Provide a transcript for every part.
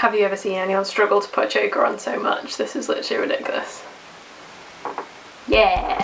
Have you ever seen anyone struggle to put a choker on so much? This is literally ridiculous. Yeah.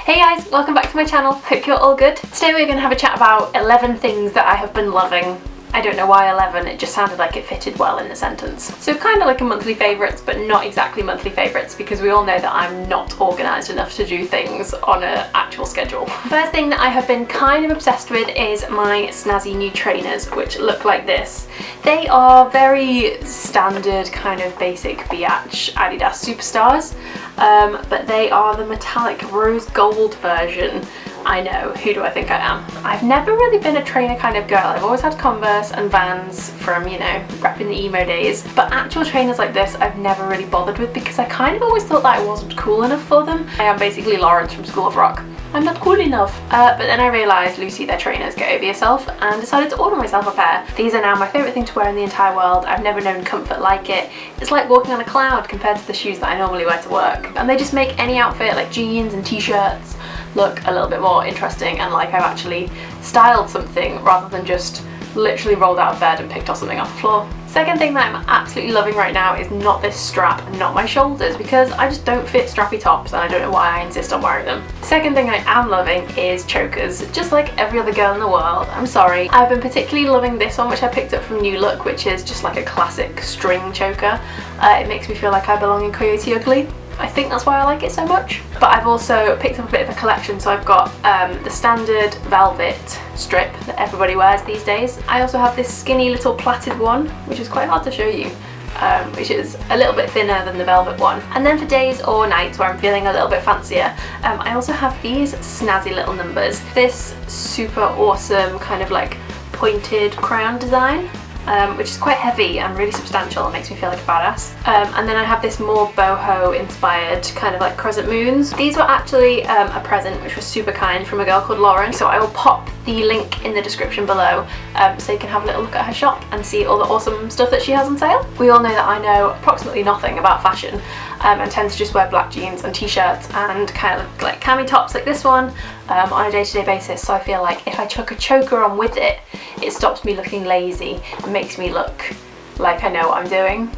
Hey guys, welcome back to my channel. Hope you're all good. Today we're going to have a chat about 11 things that I have been loving. I don't know why 11, it just sounded like it fitted well in the sentence. So kind of like a monthly favourites, but not exactly monthly favourites, because we all know that I'm not organised enough to do things on an actual schedule. First thing that I have been kind of obsessed with is my snazzy new trainers, which look like this. They are very standard, kind of basic biatch Adidas Superstars, but they are the metallic rose gold version. I know, who do I think I am? I've never really been a trainer kind of girl. I've always had Converse and Vans from, you know, repping the emo days. But actual trainers like this, I've never really bothered with because I kind of always thought that I wasn't cool enough for them. I am basically Lawrence from School of Rock. I'm not cool enough. But then I realised, Lucy, they're trainers, get over yourself, and decided to order myself a pair. These are now my favourite thing to wear in the entire world. I've never known comfort like it. It's like walking on a cloud compared to the shoes that I normally wear to work. And they just make any outfit, like jeans and t-shirts, look a little bit more interesting and like I've actually styled something rather than just literally rolled out of bed and picked up something off the floor. Second thing that I'm absolutely loving right now is not this strap and not my shoulders, because I just don't fit strappy tops and I don't know why I insist on wearing them. Second thing I am loving is chokers, just like every other girl in the world. I'm sorry. I've been particularly loving this one, which I picked up from New Look, which is just like a classic string choker. It makes me feel like I belong in Coyote Ugly. I think that's why I like it so much. But I've also picked up a bit of a collection, so I've got the standard velvet strip that everybody wears these days. I also have this skinny little plaited one, which is quite hard to show you, which is a little bit thinner than the velvet one. And then for days or nights where I'm feeling a little bit fancier, I also have these snazzy little numbers. This super awesome kind of like pointed crown design, which is quite heavy and really substantial. It makes me feel like a badass. And then I have this more boho inspired kind of like crescent moons. These were actually a present which was super kind from a girl called Lauren, so I will pop the link in the description below so you can have a little look at her shop and see all the awesome stuff that she has on sale. We all know that I know approximately nothing about fashion and tend to just wear black jeans and t-shirts and kind of like cami tops like this one on a day-to-day basis, so I feel like if I chuck a choker on with it, it stops me looking lazy and makes me look like I know what I'm doing.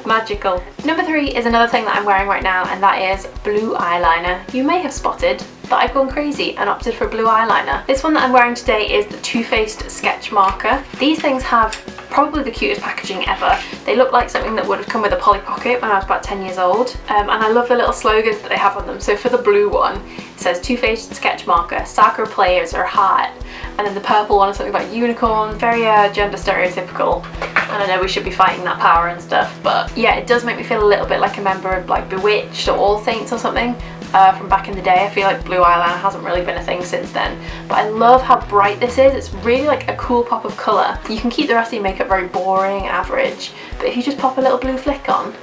Magical. Number 3 is another thing that I'm wearing right now, and that is blue eyeliner. You may have spotted that I've gone crazy and opted for blue eyeliner. This one that I'm wearing today is the Too Faced Sketch Marker. These things have probably the cutest packaging ever. They look like something that would have come with a Polly Pocket when I was about 10 years old. And I love the little slogans that they have on them. So for the blue one, it says Too Faced Sketch Marker, soccer players are hot. And then the purple one is something about unicorn, very gender stereotypical. And I know we should be fighting that power and stuff, but yeah, it does make me feel a little bit like a member of like Bewitched or All Saints or something from back in the day. I feel like blue eyeliner hasn't really been a thing since then, but I love how bright this is. It's really like a cool pop of colour. You can keep the rest of your makeup very boring, average, but if you just pop a little blue flick on,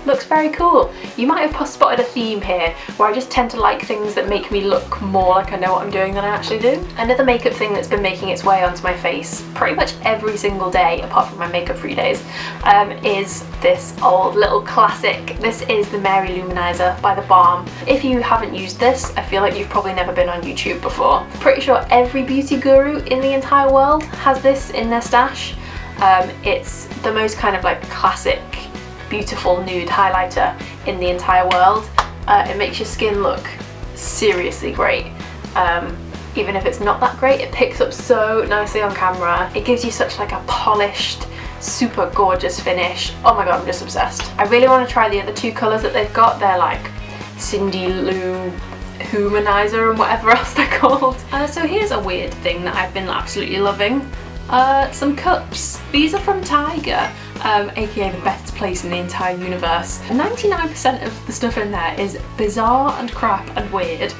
looks very cool. You might have spotted a theme here where I just tend to like things that make me look more like I know what I'm doing than I actually do. Another makeup thing that's been making its way onto my face pretty much every single day apart from my makeup free days is this old little classic. This is the Mary Luminizer by The Balm. If you haven't used this, I feel like you've probably never been on YouTube before. Pretty sure every beauty guru in the entire world has this in their stash. It's the most kind of like classic beautiful nude highlighter in the entire world. It makes your skin look seriously great. Even if it's not that great, it picks up so nicely on camera. It gives you such like a polished, super gorgeous finish. Oh my god, I'm just obsessed. I really want to try the other two colours that they've got. They're like Cindy Lou Humanizer and whatever else they're called. So here's a weird thing that I've been absolutely loving. Some cups. These are from Tiger, aka the best place in the entire universe. 99% of the stuff in there is bizarre and crap and weird,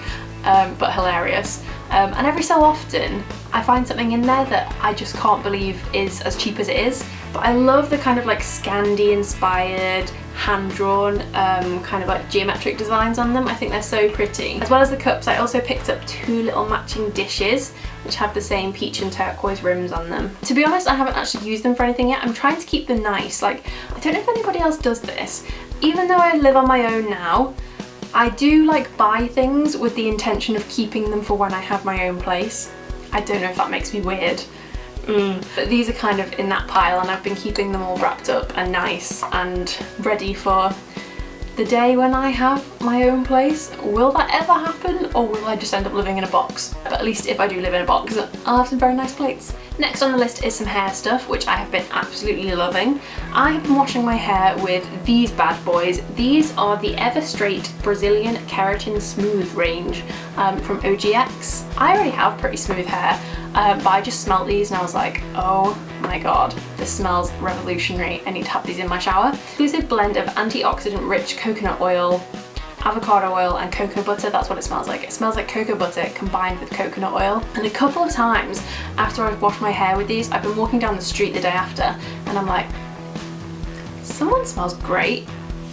but hilarious. And every so often I find something in there that I just can't believe is as cheap as it is. But I love the kind of like Scandi inspired, hand-drawn kind of like geometric designs on them. I think they're so pretty. As well as the cups, I also picked up 2 little matching dishes which have the same peach and turquoise rims on them. To be honest, I haven't actually used them for anything yet. I'm trying to keep them nice. Like, I don't know if anybody else does this. Even though I live on my own now, I do like buy things with the intention of keeping them for when I have my own place. I don't know if that makes me weird, But these are kind of in that pile, and I've been keeping them all wrapped up and nice and ready for the day when I have my own place. Will that ever happen, or will I just end up living in a box? But at least if I do live in a box, I'll have some very nice plates. Next on the list is some hair stuff, which I have been absolutely loving. I have been washing my hair with these bad boys. These are the Ever Straight Brazilian Keratin Smooth range from OGX. I already have pretty smooth hair, but I just smelled these and I was like, oh my god, this smells revolutionary. I need to have these in my shower. Exclusive blend of antioxidant rich coconut oil, avocado oil and cocoa butter. That's what it smells like. It smells like cocoa butter combined with coconut oil. And a couple of times after I've washed my hair with these, I've been walking down the street the day after and I'm like, someone smells great.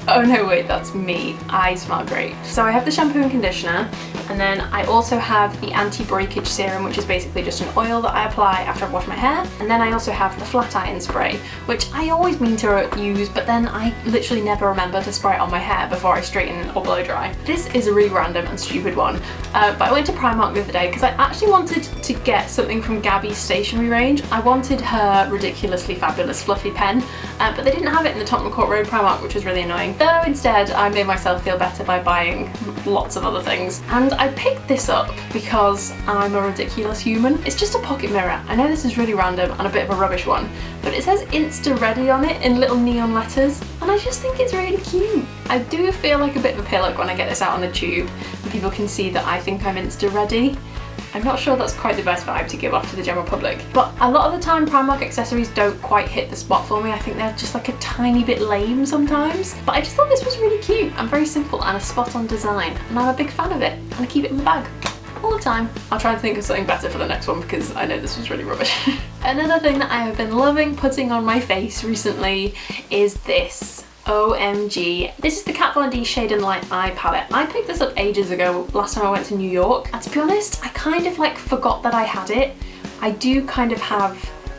Oh no, wait, that's me. I smell great. So I have the shampoo and conditioner, and then I also have the anti-breakage serum, which is basically just an oil that I apply after I've washed my hair. And then I also have the flat iron spray, which I always mean to use, but then I literally never remember to spray it on my hair before I straighten or blow dry. This is a really random and stupid one, but I went to Primark the other day because I actually wanted to get something from Gabby's stationery range. I wanted her ridiculously fabulous fluffy pen, but they didn't have it in the Tottenham Court Road Primark, which was really annoying. So instead I made myself feel better by buying lots of other things. And I picked this up because I'm a ridiculous human. It's just a pocket mirror. I know this is really random and a bit of a rubbish one, but it says Insta Ready on it in little neon letters, and I just think it's really cute. I do feel like a bit of a pillock when I get this out on the tube and people can see that I think I'm Insta Ready. I'm not sure that's quite the best vibe to give off to the general public, but a lot of the time Primark accessories don't quite hit the spot for me. I think they're just like a tiny bit lame sometimes, but I just thought this was really cute and very simple and a spot on design, and I'm a big fan of it and I keep it in my bag all the time. I'll try and think of something better for the next one because I know this was really rubbish. Another thing that I have been loving putting on my face recently is this. OMG. This is the Kat Von D Shade and Light Eye palette. I picked this up ages ago, last time I went to New York, and to be honest, I kind of like forgot that I had it. I do kind of have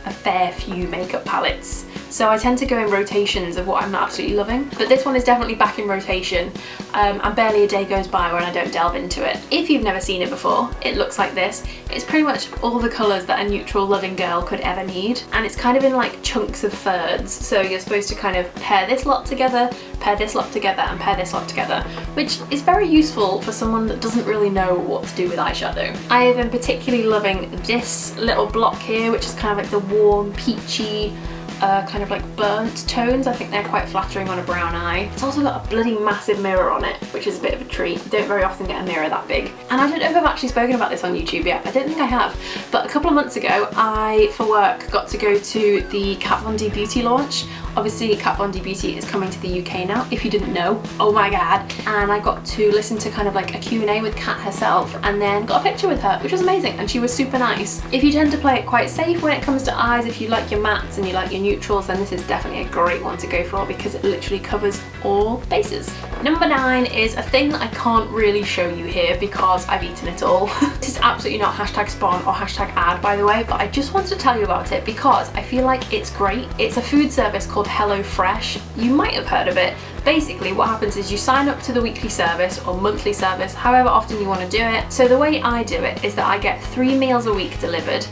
a fair few makeup palettes, so I tend to go in rotations of what I'm absolutely loving, but this one is definitely back in rotation, and barely a day goes by when I don't delve into it. If you've never seen it before, it looks like this. It's pretty much all the colours that a neutral loving girl could ever need, and it's kind of in like chunks of thirds, so you're supposed to kind of pair this lot together, pair this lot together, and pair this lot together, which is very useful for someone that doesn't really know what to do with eyeshadow. I have been particularly loving this little block here, which is kind of like the warm, peachy, kind of like burnt tones. I think they're quite flattering on a brown eye. It's also got a bloody massive mirror on it, which is a bit of a treat. You don't very often get a mirror that big. And I don't know if I've actually spoken about this on YouTube yet. I don't think I have. But a couple of months ago, I, for work, got to go to the Kat Von D Beauty launch. Obviously, Kat Von D Beauty is coming to the UK now, if you didn't know. Oh my god. And I got to listen to kind of like a Q&A with Kat herself, and then got a picture with her, which was amazing, and she was super nice. If you tend to play it quite safe when it comes to eyes, if you like your mattes and you like your neutrals, then this is definitely a great one to go for because it literally covers all bases. Number 9 is a thing that I can't really show you here because I've eaten it all. This is absolutely not hashtag spawn or hashtag ad, by the way, but I just wanted to tell you about it because I feel like it's great. It's a food service called HelloFresh. You might have heard of it. Basically what happens is you sign up to the weekly service or monthly service, however often you want to do it. So the way I do it is that I get 3 meals a week delivered,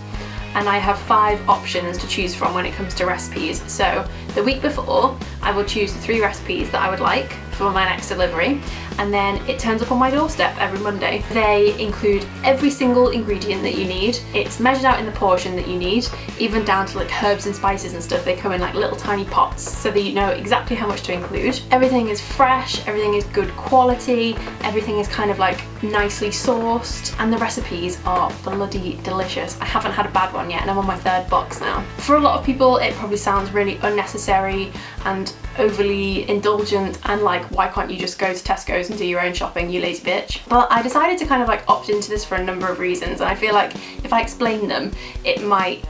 and I have 5 options to choose from when it comes to recipes. So the week before, I will choose the 3 recipes that I would like for my next delivery, and then it turns up on my doorstep every Monday. They include every single ingredient that you need. It's measured out in the portion that you need, even down to like herbs and spices and stuff. They come in like little tiny pots so that you know exactly how much to include. Everything is fresh, everything is good quality, everything is kind of like nicely sourced, and the recipes are bloody delicious. I haven't had a bad one yet, and I'm on my 3rd box now. For a lot of people, it probably sounds really unnecessary and overly indulgent and like, why can't you just go to Tesco's and do your own shopping, you lazy bitch? But I decided to kind of like opt into this for a number of reasons, and I feel like if I explain them, it might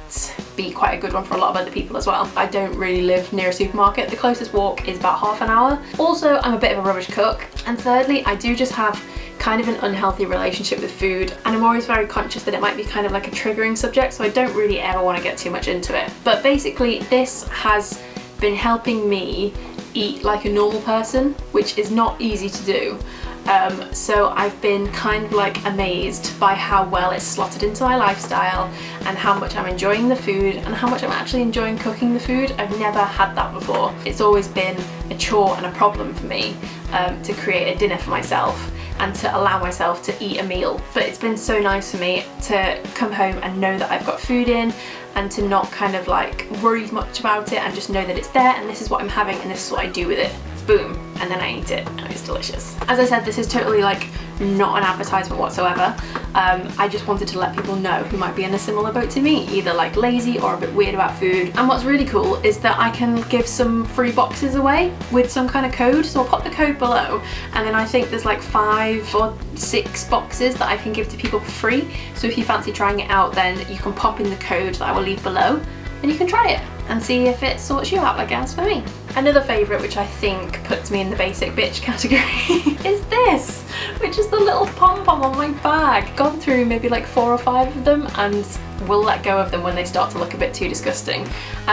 be quite a good one for a lot of other people as well. I don't really live near a supermarket. The closest walk is about half an hour. Also, I'm a bit of a rubbish cook. And thirdly, I do just have kind of an unhealthy relationship with food, and I'm always very conscious that it might be kind of like a triggering subject, so I don't really ever want to get too much into it. But basically, this has been helping me eat like a normal person, which is not easy to do. So I've been kind of like amazed by how well it's slotted into my lifestyle and how much I'm enjoying the food and how much I'm actually enjoying cooking the food. I've never had that before. It's always been a chore and a problem for me to create a dinner for myself and to allow myself to eat a meal. But it's been so nice for me to come home and know that I've got food in and to not kind of like worry much about it and just know that it's there and this is what I'm having and this is what I do with it. Boom, and then I eat it and it's delicious. As I said, this is totally like not an advertisement whatsoever. I just wanted to let people know who might be in a similar boat to me, either like lazy or a bit weird about food. And what's really cool is that I can give some free boxes away with some kind of code. So I'll pop the code below, and then I think there's like 5 or 6 boxes that I can give to people for free. So if you fancy trying it out, then you can pop in the code that I will leave below and you can try it and see if it sorts you out like it has for me. Another favourite, which I think puts me in the basic bitch category, is this, which is the little pom-pom on my bag. Gone through maybe like 4 or 5 of them and will let go of them when they start to look a bit too disgusting.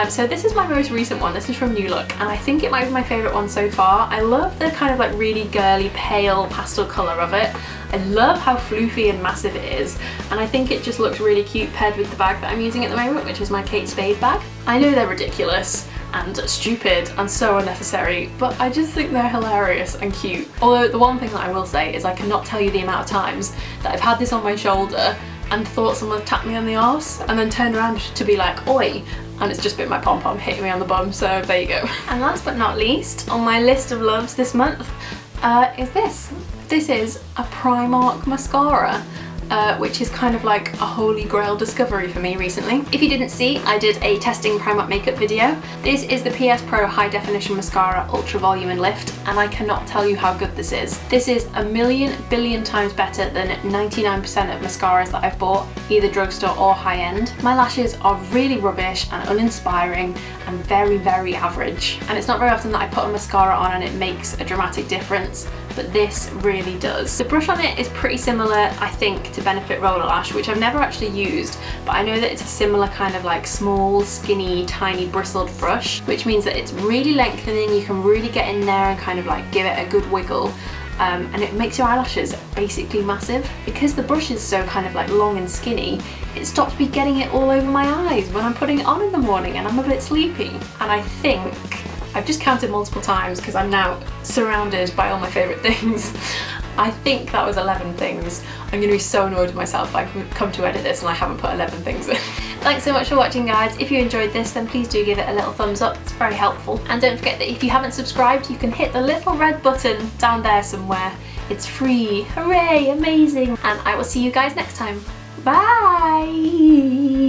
So this is my most recent one. This is from New Look and I think it might be my favourite one so far. I love the kind of like really girly pale pastel colour of it. I love how floofy and massive it is, and I think it just looks really cute paired with the bag that I'm using at the moment, which is my Kate Spade bag. I know they're ridiculous and stupid and so unnecessary, but I just think they're hilarious and cute. Although the one thing that I will say is I cannot tell you the amount of times that I've had this on my shoulder and thought someone tapped me on the arse and then turned around to be like, oi, and it's just been my pom-pom hitting me on the bum, so there you go. And last but not least, on my list of loves this month is this. This is a Primark mascara, which is kind of like a holy grail discovery for me recently. If you didn't see, I did a testing Primark makeup video. This is the PS Pro High Definition Mascara Ultra Volume and Lift, and I cannot tell you how good this is. This is a million billion times better than 99% of mascaras that I've bought, either drugstore or high-end. My lashes are really rubbish and uninspiring and very, very average. And it's not very often that I put a mascara on and it makes a dramatic difference, but this really does. The brush on it is pretty similar, I think, to Benefit Roller Lash, which I've never actually used, but I know that it's a similar kind of like small, skinny, tiny bristled brush, which means that it's really lengthening. You can really get in there and kind of like give it a good wiggle. And it makes your eyelashes basically massive. Because the brush is so kind of like long and skinny, it stops me getting it all over my eyes when I'm putting it on in the morning and I'm a bit sleepy. And I think, I've just counted multiple times because I'm now surrounded by all my favourite things. I think that was 11 things. I'm going to be so annoyed with myself if I come to edit this and I haven't put 11 things in. Thanks so much for watching, guys. If you enjoyed this, then please do give it a little thumbs up. It's very helpful. And don't forget that if you haven't subscribed, you can hit the little red button down there somewhere. It's free. Hooray, amazing. And I will see you guys next time. Bye!